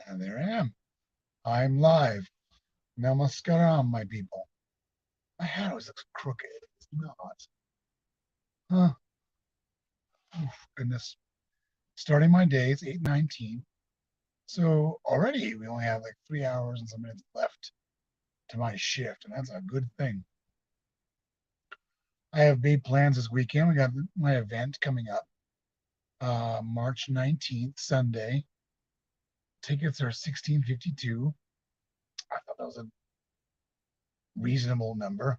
And there I am. I'm live. Namaskaram, my people. My hat always looks crooked. It's not. Huh. Oof, goodness. Starting my day, it's 8:19. So already we only have like 3 hours and some minutes left to my shift, and that's a good thing. I have big plans this weekend. We got my event coming up, March 19th, Sunday. Tickets are 16.52. I thought that was a reasonable number.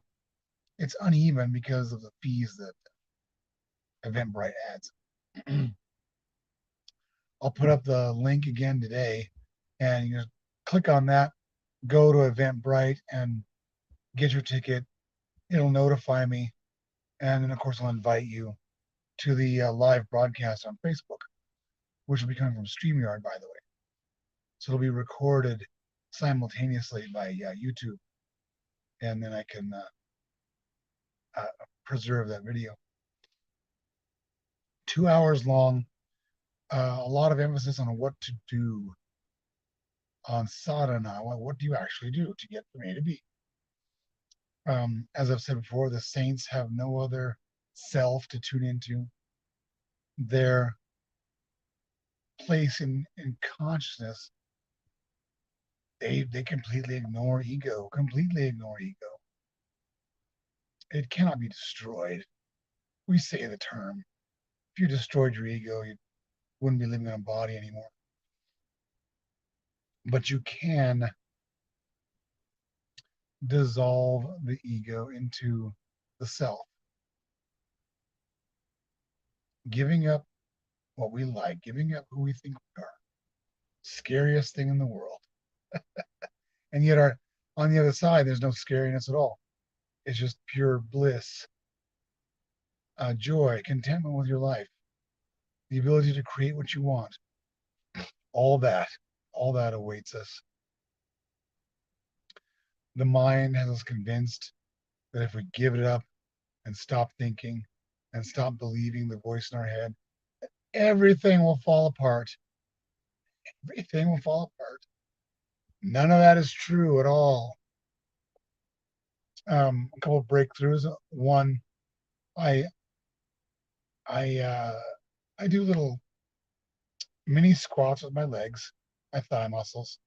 It's uneven because of the fees that Eventbrite adds. I'll put up the link again today, and you just click on that, go to Eventbrite, and get your ticket. It'll notify me, and then of course I'll invite you to the live broadcast on Facebook, which will be coming from StreamYard, by the way. So it'll be recorded simultaneously by YouTube, and then I can uh, preserve that video. 2 hours long, a lot of emphasis on what to do on sadhana. What do you actually do to get from A to B? As I've said before, the saints have no other self to tune into. Their place in consciousness, they completely ignore ego, completely ignore ego. It cannot be destroyed. We say the term. If you destroyed your ego, you wouldn't be living in a body anymore. But you can dissolve the ego into the self, giving up what we like, giving up who we think we are. Scariest thing in the world. And yet our on the other side, there's no scariness at all. It's just pure bliss, joy, contentment with your life, the ability to create what you want. All that, all that awaits us. The mind has us convinced that if we give it up and stop thinking and stop believing the voice in our head, everything will fall apart. Everything will fall apart. None of that is true at all. A couple of breakthroughs. One, I I I do little mini squats with my legs, my thigh muscles,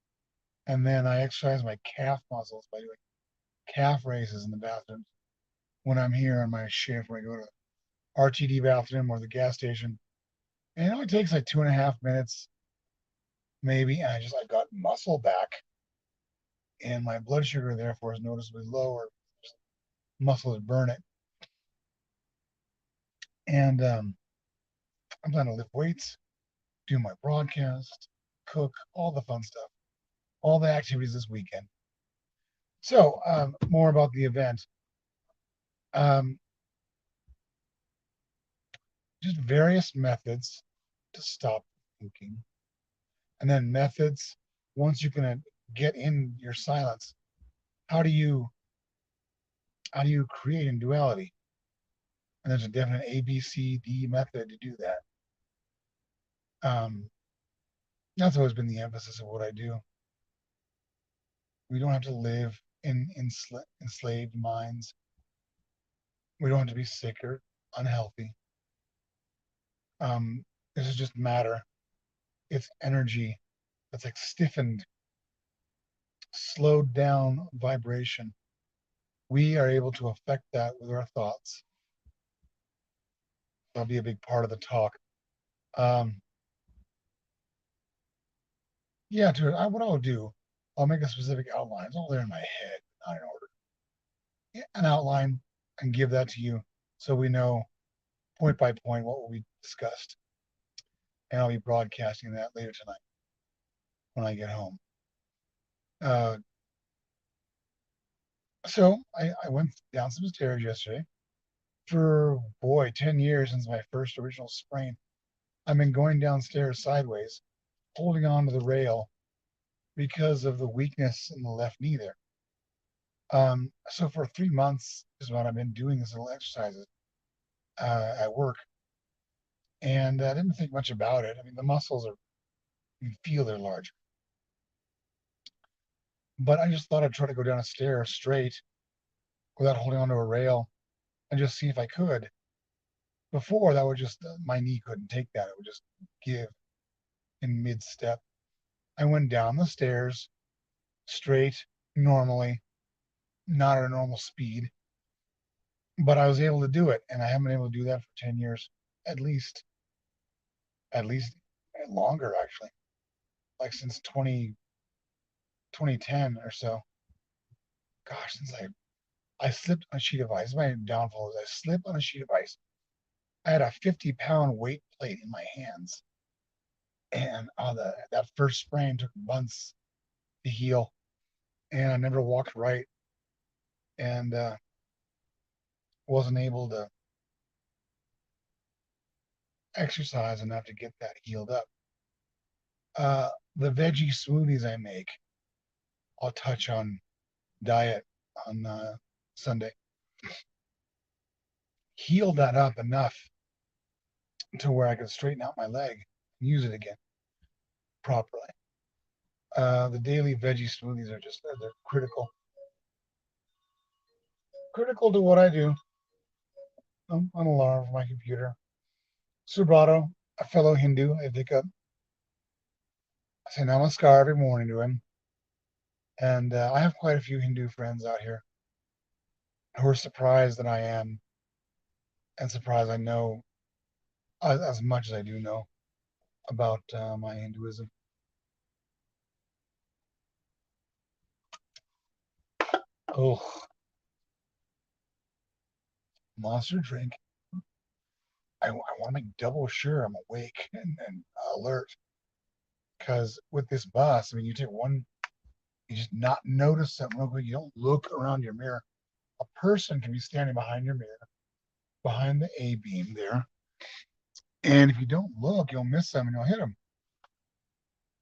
and then I exercise my calf muscles by doing calf raises in the bathroom when I'm here on my shift when I go to RTD bathroom or the gas station. And it only takes like 2.5 minutes, maybe, and I got muscle back, and my blood sugar therefore is noticeably lower. Muscle to burn it, and I'm planning to lift weights, do my broadcast, cook, all the fun stuff, all the activities this weekend. So, more about the event. Um, just various methods to stop thinking, and then methods once you can get in your silence. How do you how do you create in duality? And there's a definite A, B, C, D method to do that. Um, that's always been the emphasis of what I do. We don't have to live in enslaved minds. We don't have to be sick or unhealthy. This is just matter. It's energy that's like stiffened, slowed down vibration. We are able to affect that with our thoughts. That'll be a big part of the talk. Um, yeah, what I'll do, I'll make a specific outline. It's all there in my head, not in order. Yeah, an outline and give that to you so we know point by point what we discussed. And I'll be broadcasting that later tonight when I get home. Uh, so I went down some stairs yesterday. For boy, 10 years since my first original sprain, I've been going downstairs sideways, holding on to the rail because of the weakness in the left knee there. So for 3 months is what I've been doing these little exercises at work, and I didn't think much about it. I mean, the muscles are you feel they're larger, But I just thought I'd try to go down a stair straight without holding onto a rail and just see if I could. Before that would just my knee couldn't take that; it would just give in mid step. I went down the stairs straight, normally, not at a normal speed, but I was able to do it, and I haven't been able to do that for 10 years, at least, at least longer actually, like since 2010 or so. Gosh, since I slipped on a sheet of ice. My downfall is I slipped on a sheet of ice. I had a 50-pound weight plate in my hands, and that first sprain took months to heal, and I never walked right, and wasn't able to exercise enough to get that healed up. The veggie smoothies I make, I'll touch on diet on Sunday, healed that up enough to where I could straighten out my leg and use it again properly. The daily veggie smoothies are just they're critical to what I do. An alarm for my computer. Subrato, a fellow Hindu, I pick up. I say namaskar every morning to him. And I have quite a few Hindu friends out here who are surprised that I am and surprised I know as much as I do know about my Hinduism. Oh, monster drink. I want to make double sure I'm awake and alert because with this bus, I mean, you take one, you just not notice something real quick. You don't look around your mirror. A person can be standing behind your mirror, behind the A beam there, and if you don't look, you'll miss them and you'll hit them.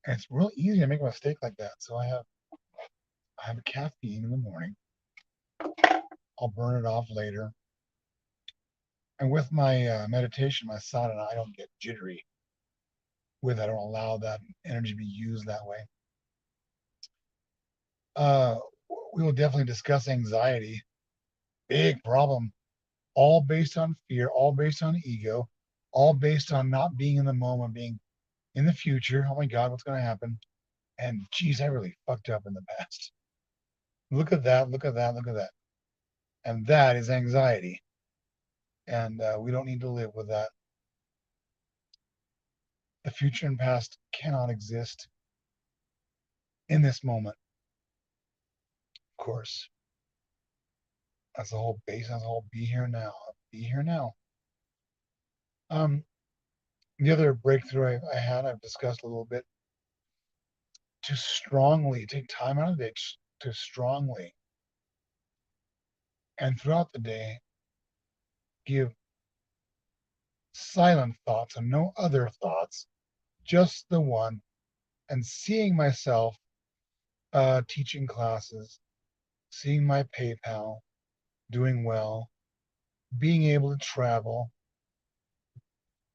And it's real easy to make a mistake like that. So I have a caffeine in the morning. I'll burn it off later. And with my meditation, my sadhana, I don't get jittery with. I don't allow that energy to be used that way. Uh, we will definitely discuss anxiety. Big problem. All based on fear. All based on ego. All based on not being in the moment, being in the future. Oh my God, what's going to happen? And geez, I really fucked up in the past. Look at that. Look at that. Look at that. And that is anxiety. And we don't need to live with that. The future and past cannot exist in this moment, of course. That's the whole base. That's the whole be here now. Be here now. Um, the other breakthrough I had, I've discussed a little bit, to strongly take time out of the day to strongly and throughout the day give silent thoughts and no other thoughts, just the one, and seeing myself teaching classes, seeing my PayPal doing well, being able to travel.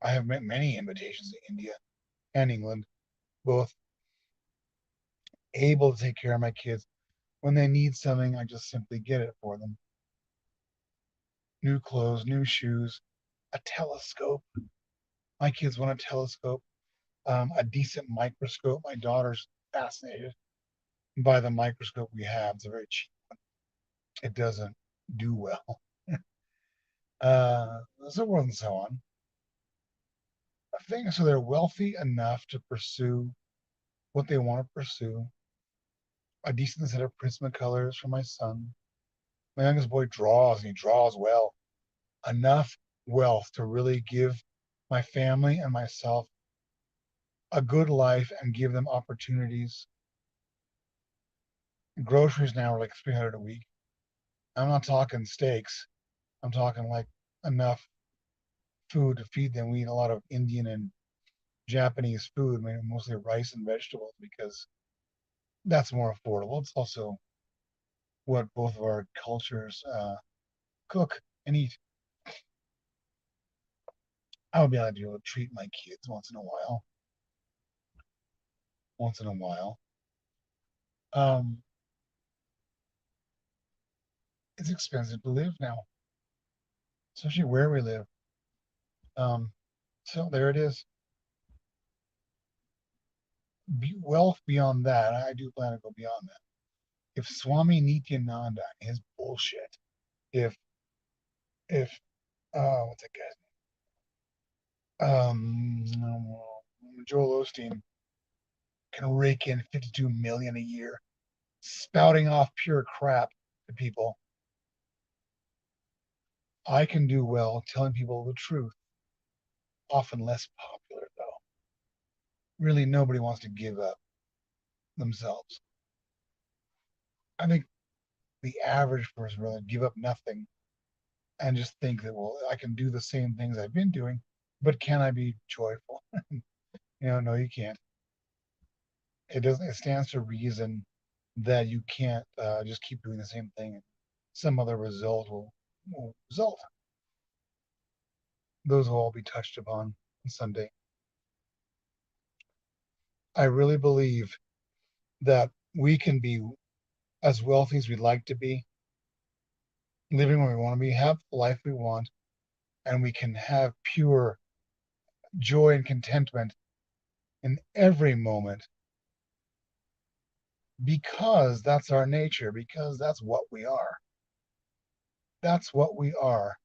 I have met many invitations to India and England, both able to take care of my kids. When they need something, I just simply get it for them. New clothes, new shoes, a telescope. My kids want a telescope, a decent microscope. My daughter's fascinated by the microscope we have. It's a very cheap. It doesn't do well. So forth and so on. I think so they're wealthy enough to pursue what they want to pursue. A decent set of Prismacolors for my son. My youngest boy draws, and he draws well. Enough wealth to really give my family and myself a good life and give them opportunities. Groceries now are like 300 a week. I'm not talking steaks. I'm talking like enough food to feed them. We eat a lot of Indian and Japanese food, mostly rice and vegetables, because that's more affordable. It's also what both of our cultures cook and eat. I would be able to treat my kids once in a while. Once in a while. Um, it's expensive to live now, especially where we live. Um, so there it is. Wealth beyond that, I do plan to go beyond that. If Swami Nityananda and his bullshit, if if what's that guy's Joel Osteen can rake in 52 million a year, spouting off pure crap to people, I can do well telling people the truth, often less popular though. Really, nobody wants to give up themselves. I think the average person rather give up nothing and just think that, well, I can do the same things I've been doing, but can I be joyful? No, you can't. It doesn't. It stands to reason that you can't just keep doing the same thing. Some other result will result. Those will all be touched upon Sunday. I really believe that we can be as wealthy as we'd like to be, living where we want to be, have the life we want, and we can have pure joy and contentment in every moment because that's our nature, because that's what we are. That's what we are.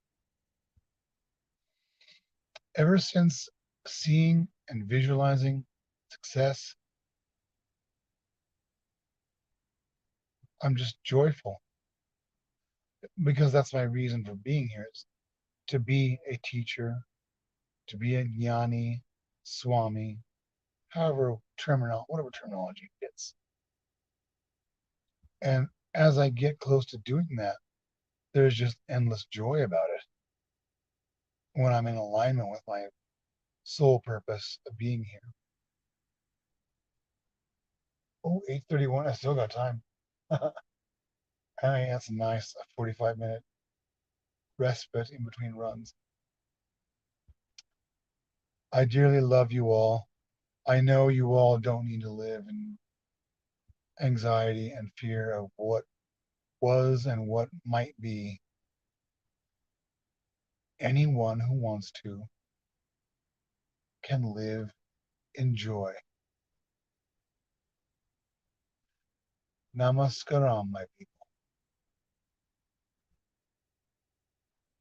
Ever since seeing and visualizing success, I'm just joyful because that's my reason for being here is to be a teacher, to be a jnani, swami, whatever terminology fits. And as I get close to doing that, there's just endless joy about it when I'm in alignment with my sole purpose of being here. Oh, 8:31. I still got time. That's nice. A 45-minute respite in between runs. I dearly love you all. I know you all don't need to live in anxiety and fear of what was and what might be. Anyone who wants to can live in joy. Namaskaram, my people.